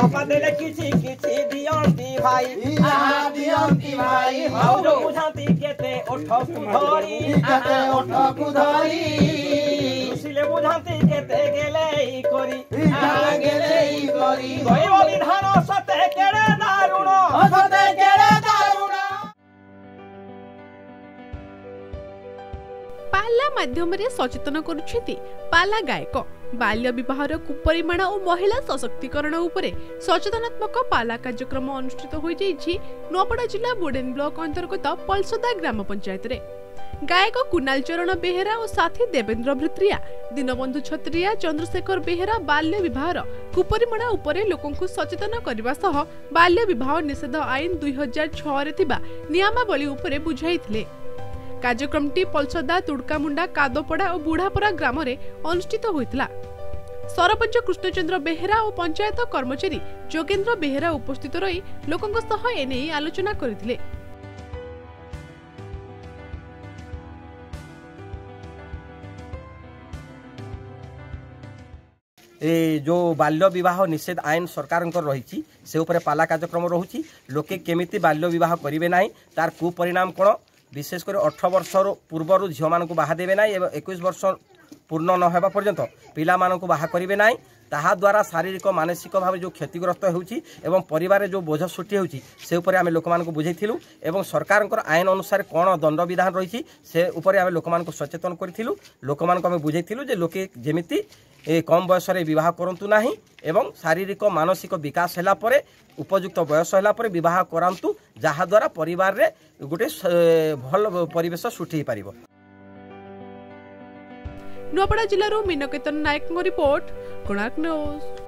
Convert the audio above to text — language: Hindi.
बापा देले किछि किछि दियंती भाई और बुझाती केते ओठकु धरी सिले बुझाती केते गेले करी गई धान सते केड़े दारुण पाला माध्यम सचेतन करुछंती पाला गायक बाल्य विवाहर कुपरिमाण और महिला सशक्तिकरण उपरे सचेतनात्मक पाला कार्यक्रम अनुष्ठित हो जाइछि नुआपड़ा जिला बोडेन ब्लॉक अंतर्गत पलसदा ग्राम पंचायत रे। गायक कुणाल चरण बेहेरा और साथी देवेंद्र भृत्रिया दीनबंधु छत्रिया चंद्रशेखर बेहेरा बाल्य विवाहर कुपरिमाण उपरे लोकंकु सचेतन करबा सह बाल्य विवाह निषेध आईन 2006 रे थिबा नियमावली उपरे बुझाइथिले। कार्यक्रमटी पलसदा तुड़कामुंडा कादोपड़ा और बुढ़ापरा ग्राम रे अनुष्ठित होइतला। सरपंच कृष्णचंद्र बेहेरा और पंचायत कर्मचारी जोगेंद्र बेहेरा उपस्थित रही लोकंक सह एने आलोचना करथिले। जो बाल्य विवाह निषेध आईन सरकार रही से उपरे पाला कार्यक्रम रोची लोके केमिति बाल्य विवाह करेंगे ना तार कुपरिणाम कौन विशेषकर 18 वर्ष पूर्वर झील मान बाहा देवे ना 21 वर्ष पूर्ण न होगा पर्यंत पिला मानक बाहा करेंगे ना ताहा द्वारा शारीरिक मानसिक भाव जो क्षतिग्रस्त होउची एवं परिवार जो बोझ सृष्टि होउची से उपरे आमे लोक मानक बुझेइथिलु एवं सरकार आईन अनुसार कौन दंड विधान रही से उपरे आमे लोक मानक सचेतन करिथिलु। लोक मानक आमे बुझेइथिलु जे लोके जेमिति कम बयस विवाह करंतु नाही एवं शारीरिक मानसिक विकास हैला परे उपयुक्त बयस हैला परे विवाह करंतु जहा द्वारा परिवार रे गोटे भल परिवेश सृष्टि पारिबो। नुआपड़ा जिल्लारो मीनकेतन नायक रिपोर्ट कोणार्क न्यूज।